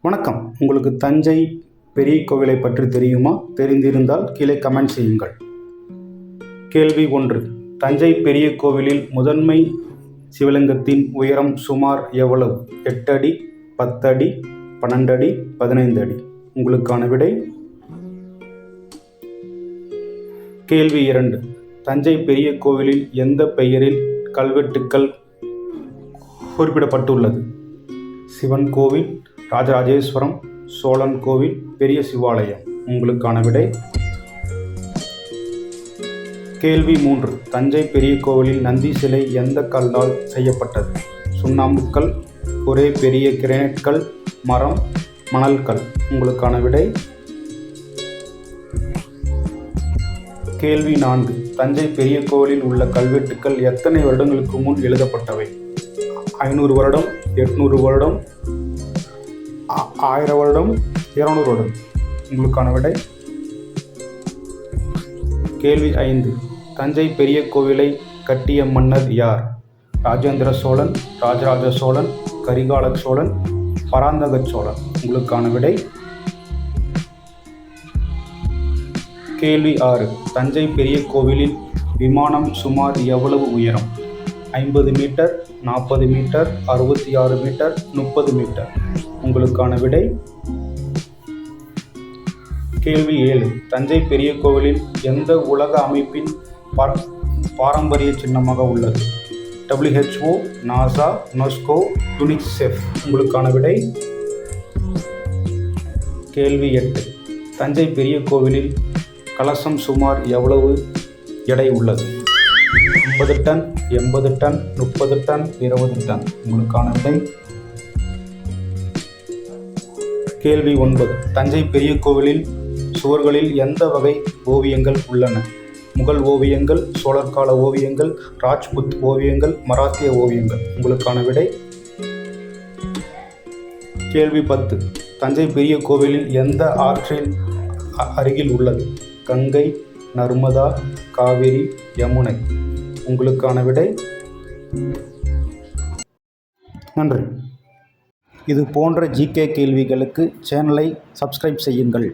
வணக்கம். உங்களுக்கு தஞ்சை பெரிய கோவிலை பற்றி தெரியுமா? தெரிந்திருந்தால் கீழே கமெண்ட் செய்யுங்கள். கேள்வி 1. தஞ்சை பெரிய கோவிலில் முதன்மை சிவலிங்கத்தின் உயரம் சுமார் எவ்வளவு? 8 அடி, 10 அடி, 12 அடி, 15 அடி. உங்களுக்கான விடை. கேள்வி 2. தஞ்சை பெரிய கோவிலில் எந்த பெயரில் கல்வெட்டுக்கள் குறிப்பிடப்பட்டுள்ளது? சிவன் கோவில், ராஜராஜேஸ்வரம், சோழன் கோவில், பெரிய சிவாலயம். உங்களுக்கான விடை. கேள்வி 3. தஞ்சை பெரிய கோவிலில் நந்தி சிலை எந்த கல்லால் செய்யப்பட்டது? சுண்ணாம்புக்கல், ஒரே பெரிய கிரானைட் கல், மரம், மணல் கல். உங்களுக்கான விடை. கேள்வி 4. தஞ்சை பெரிய கோவிலில் உள்ள கல்வெட்டுக்கள் எத்தனை வருடங்களுக்கு முன் எழுதப்பட்டவை? 500 வருடம், 800 வருடம், 1000 வருடம், 200 வருடம். உங்களுக்கான விடை. கேள்வி 5. தஞ்சை பெரிய கோவிலை கட்டிய மன்னர் யார்? ராஜேந்திர சோழன், ராஜராஜ சோழன், கரிகால சோழன், பராந்தக சோழன். உங்களுக்கான விடை. கேள்வி 6. தஞ்சை பெரிய கோவிலில் விமானம் சுமார் எவ்வளவு உயரம்? 50 மீட்டர், 40 மீட்டர், 66 மீட்டர், 30 மீட்டர். உங்களுக்கான விடை. கேள்வி 7. தஞ்சை பெரிய கோவிலில் எந்த உலக அமைப்பின் பாரம்பரிய சின்னமாக உள்ளது? WHO, NASA, UNESCO, UNICEF. உங்களுக்கான விடை. கேள்வி 8. தஞ்சை பெரிய கோவிலில் கலசம் சுமார் எவ்வளவு எடை உள்ளது? 50 டன், 80 டன், 30 டன், 20 டன். உங்களுக்கான விடை. கேள்வி 9. தஞ்சை பெரிய கோவிலில் சுவர்களில் எந்த வகை ஓவியங்கள் உள்ளன? முகல் ஓவியங்கள், சோழர் கால ஓவியங்கள், ராஜ்புத் ஓவியங்கள், மராத்திய ஓவியங்கள். உங்களுக்கான விடை. கேள்வி 10. தஞ்சை பெரிய கோவிலில் எந்த ஆற்றின் அருகில் உள்ளது? கங்கை, நர்மதா, காவிரி, யமுனை. உங்களுக்கான விடை. நன்றி. இது போன்ற ஜிகே கேள்விகளுக்கு சேனலை சப்ஸ்கிரைப் செய்யுங்கள்.